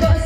Kok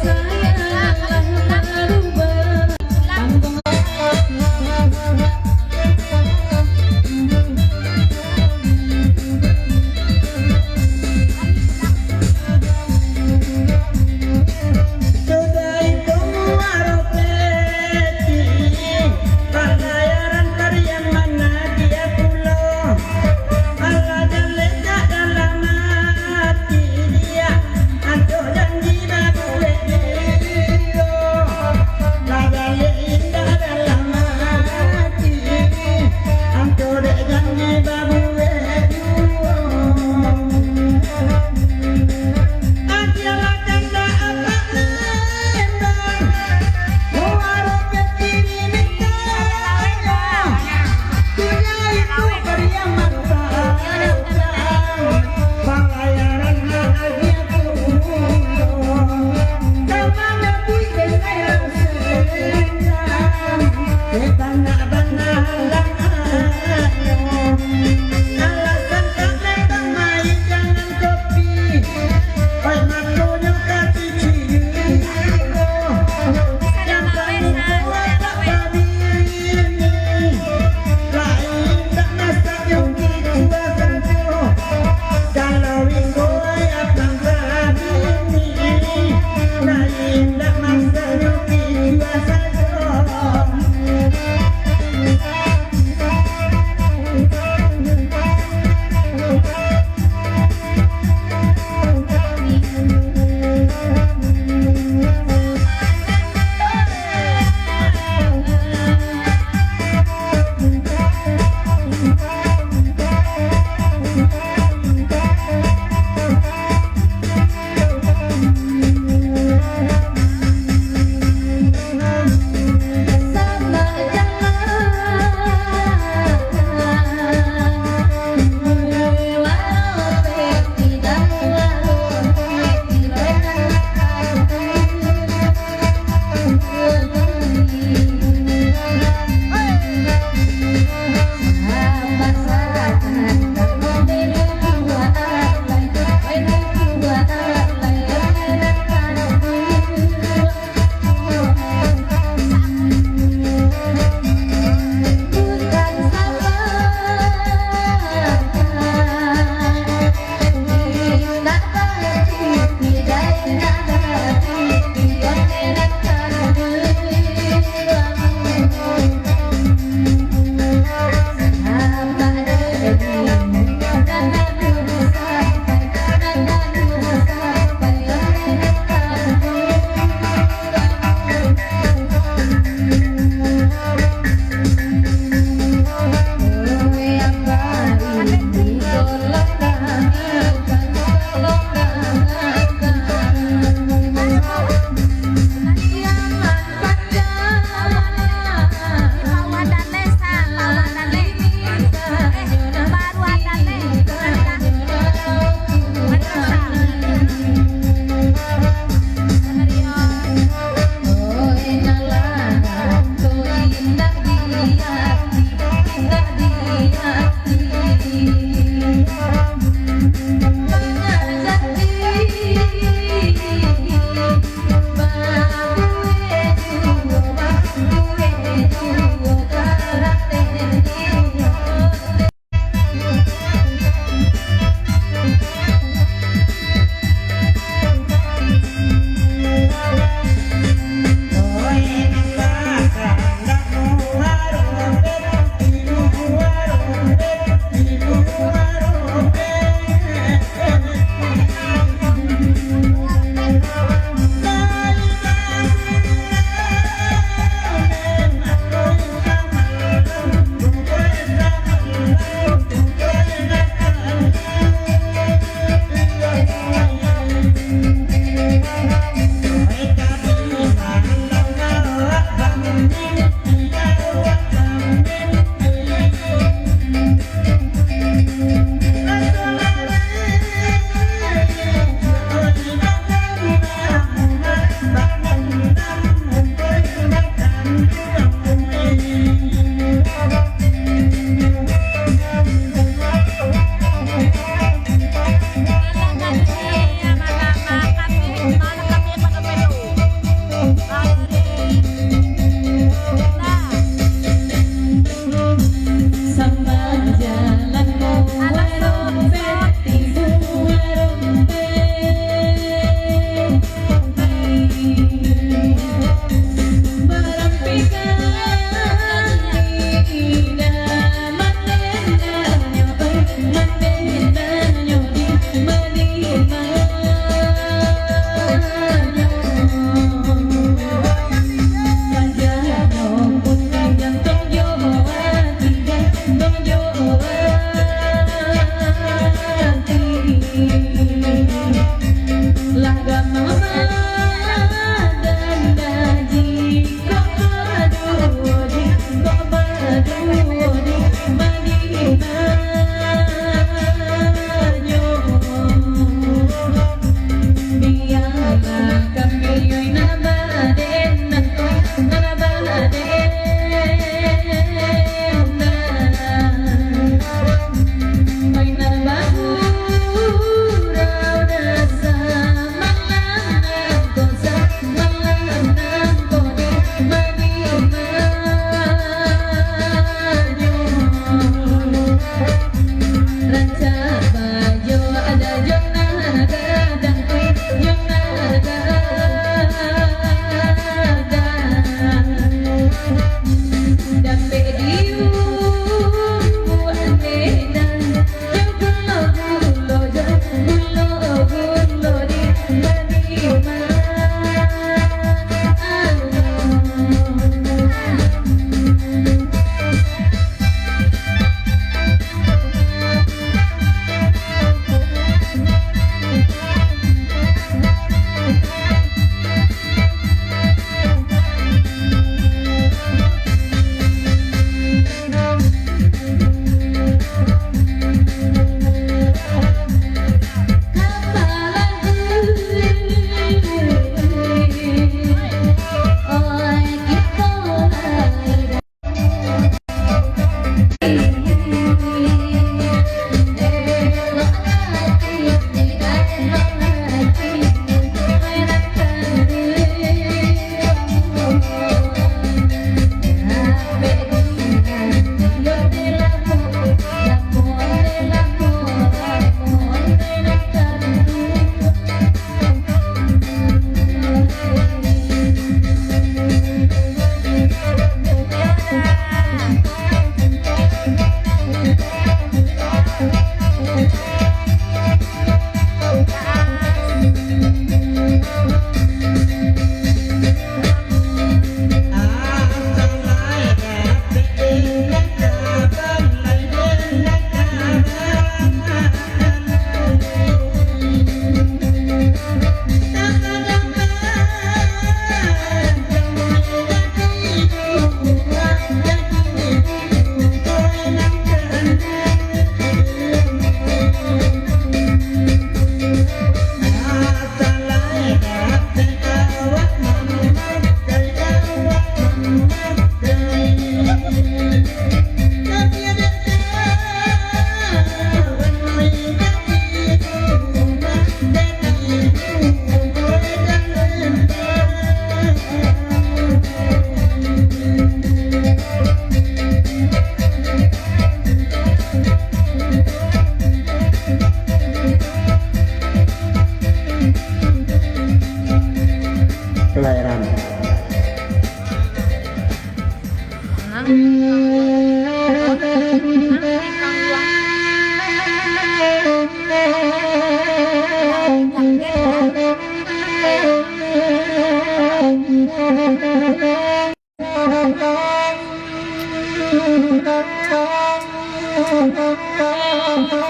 kelahiran.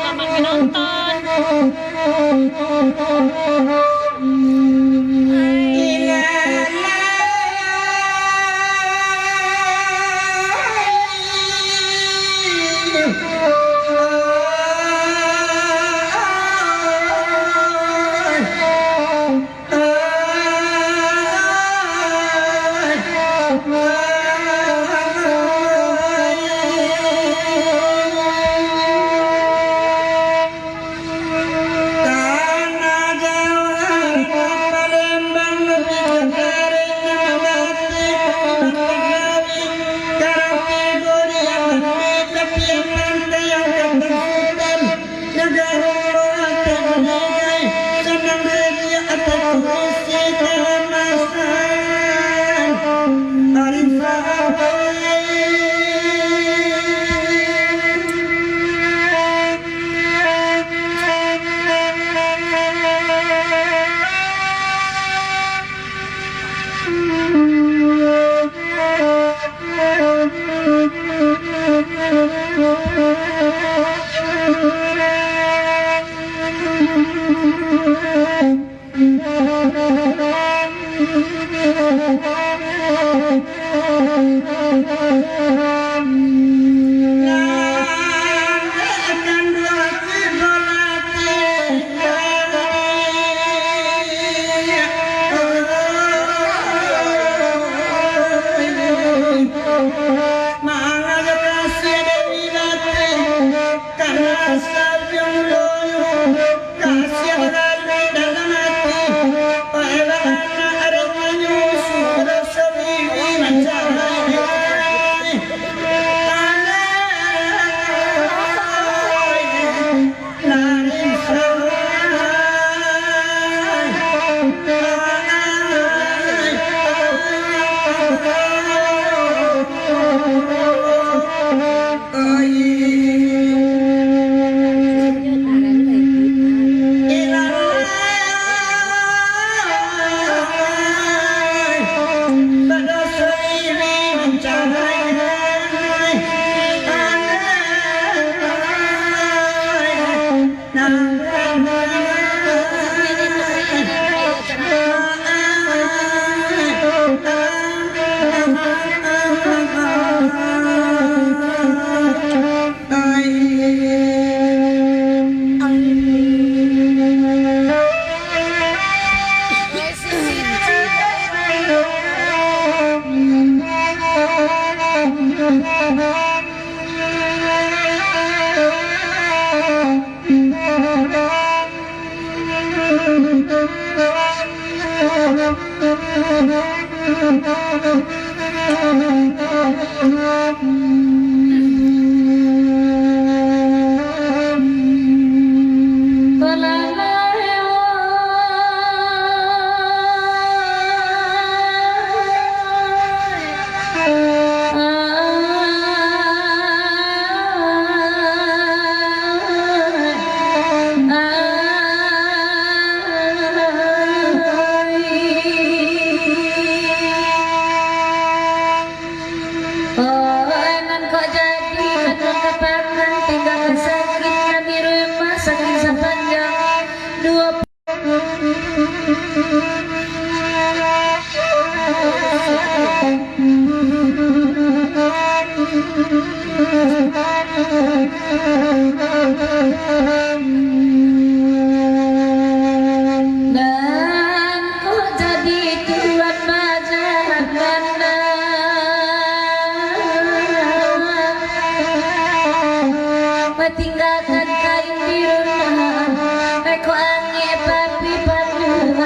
Selamat menonton. Tinggalkan kain biru, kok angin tapi padu,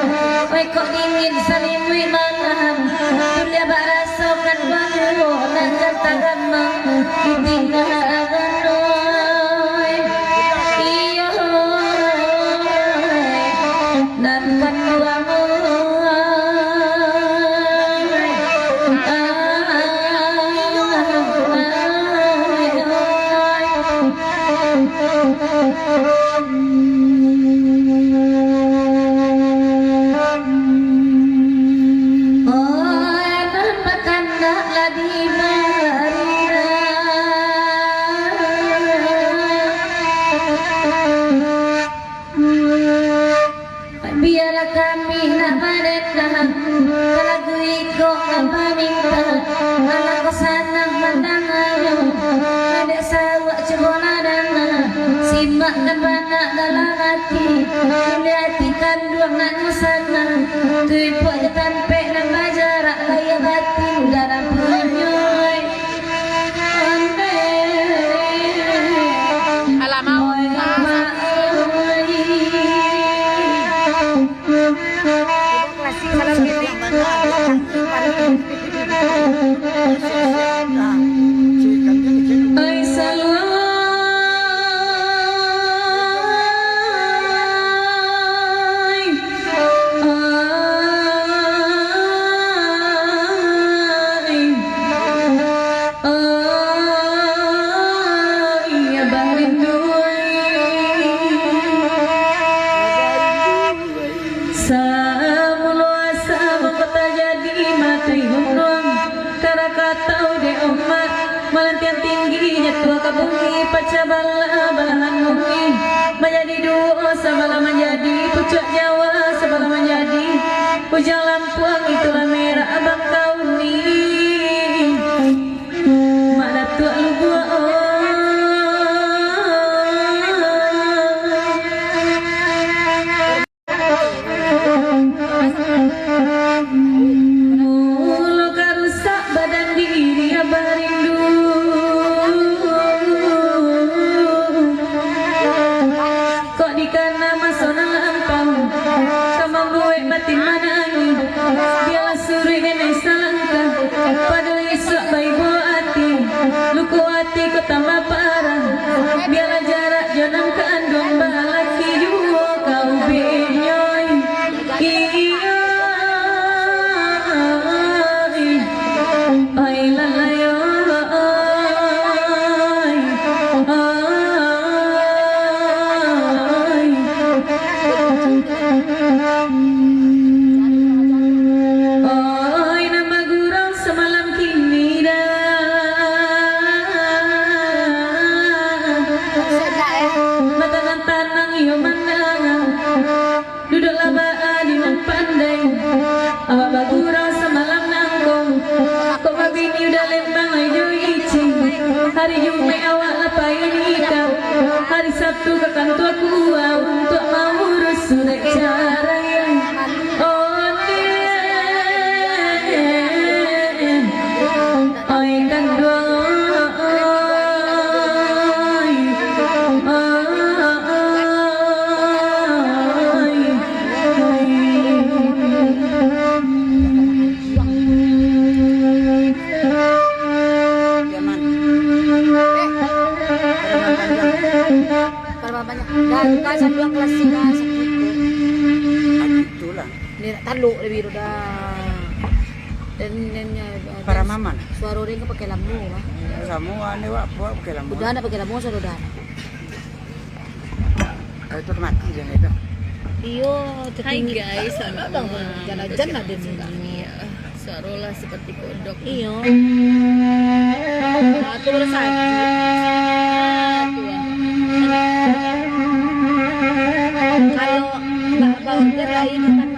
kok dingin salimui malam, kuliah barasokan baru, dan katakan ditinggalkan oi, iyo, dan kan Biarlah kami nak mereka lagu iko apa minta anak sanang mendangayo ada sawak cebola dana simak dan banak dalam hati hati kandung nak nusana tuipuk jetampek dan bajarak laya batin dalam penyoy Malantian tingginya tua kabungi pacabala balahan bumi menjadi dua sabala menjadi pucuk Jawa sabala menjadi ujang lampuang itulah merah abang kauni mana tua lu gua mulu karusak badan diri abah rindu batin manani biarlah suri nenek salangka pada isak bayi buah hati luku hati ku tambah parah biarlah jarak jonam ke andong bahalaki juo kau benyoy iya oi lalayo duduklah baadi pandai awak bagurau semalam nangkong kok babini udah lempang ayo icing hari Jumat awak lapain ikan hari Sabtu ke kantor kuah untuk mau urus surat cara yang oi kan dan kasan dua kelas sila sakit itulah talu lebih dah dan para maman suara ring pakai lampu lah semua ane wak buat pakai lampu udah ada pakai lampu sudah dah itu mati jangan itu iyo Hai guys, selamat malam. jalan-jalan ada Iya, suaralah seperti kodok. iyo satu bersatu kalau mbak bawa gerai itu kan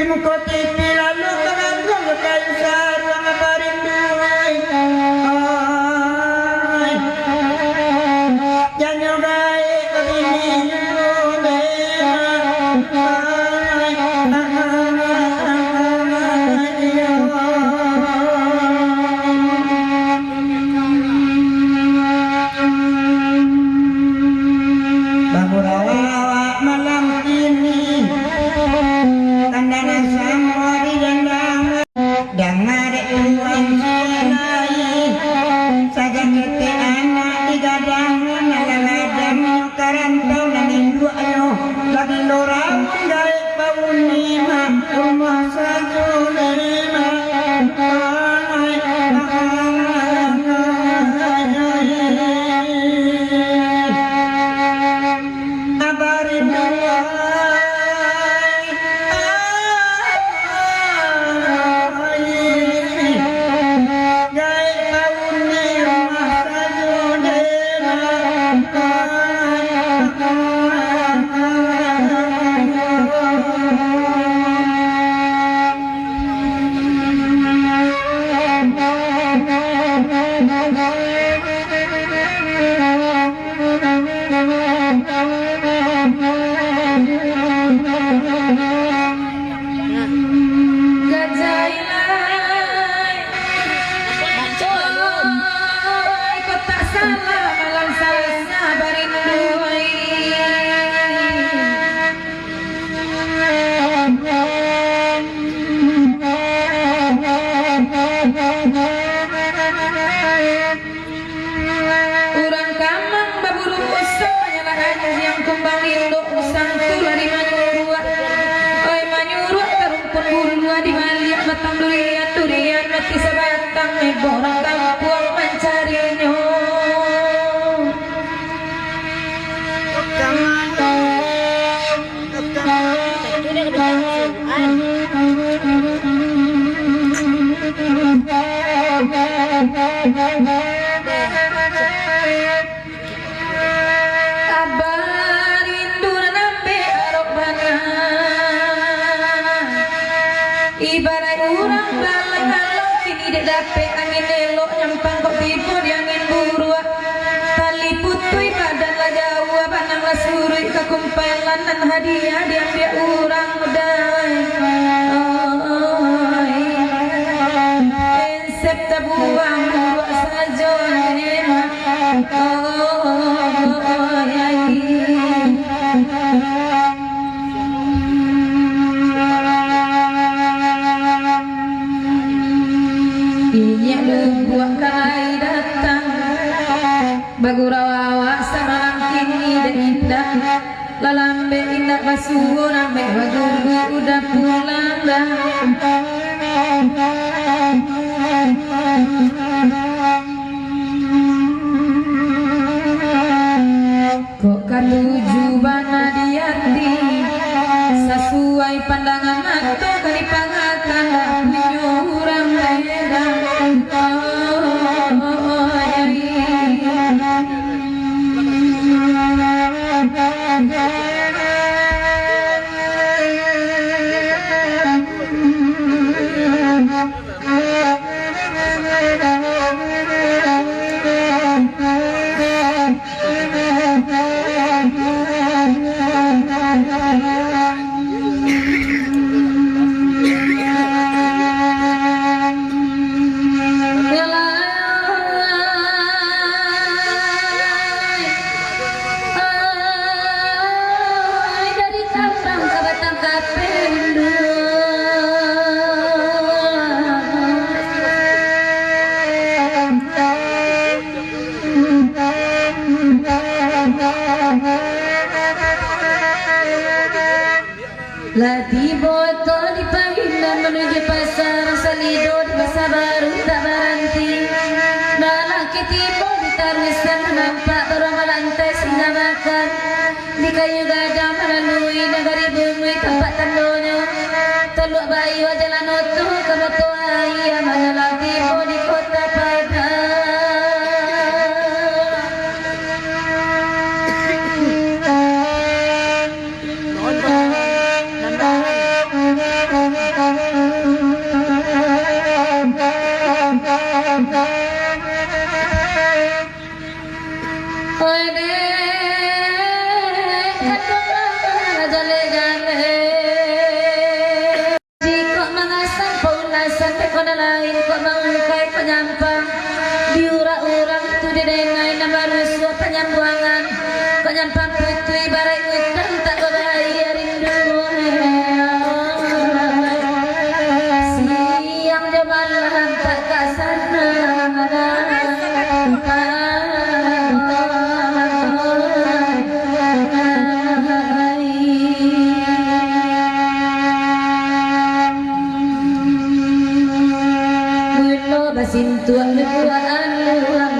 Imukoti pilalu kagadong kayo sa ruang parinduay. Ay, janyo gay kabinyo Bagurawa malang kini tandana samari dangar uang silai saja kete anak digadang nalaladam karantau nanindu ayo lagi lorang dari paunima rumah sajulema Borang kampung mencarinya. Kabar rindu nambe arobana, ibarat urang balang kini dek dape angin elok nyampang kok tipu di angin buruk tali putui badan lah jawa panang lah surui kekumpulan dan hadiah diambil urang mudai ensep tabuang buat saja nema buat kai datang bagurawa samalang kini dan indah lalambe indah basuh nambe baguru udah pulang dah kok katuju bana di hati sesuai pandangan mata kali pangakan menyurang medang Lati boto di Pahindan menuju pasar Salido di pasar baru tak berhenti. Nalaki tiba di Tarwisan nampak orang melantai singa makan di kayu gadang melalui negari bumi tempat tandonya. Teluk bayi jalan otu kemoto ayah mengalah tiba di kota Padang. mana lain kok mengkai penyampang diurang-urang itu didengai nama rusua penyambuangan kok nyampang putu ibarat utang tak berbahaya rindu siang jam malam tak kasana Sintuan lepuan luang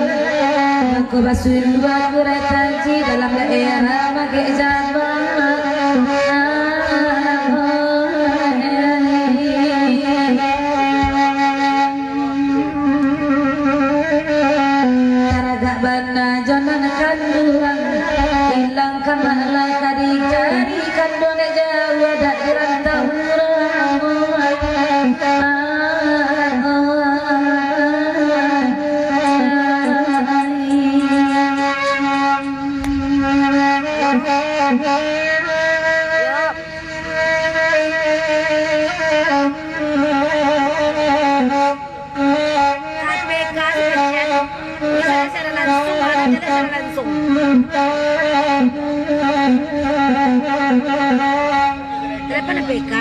aku basuin dua kuretanci dalam daerah pakai jabang taragak bana jonan kanduang hilang kamala kadi-kadi kandone jauh ada di rantau KPK bisa secara langsung, ada secara langsung. Telepon PK.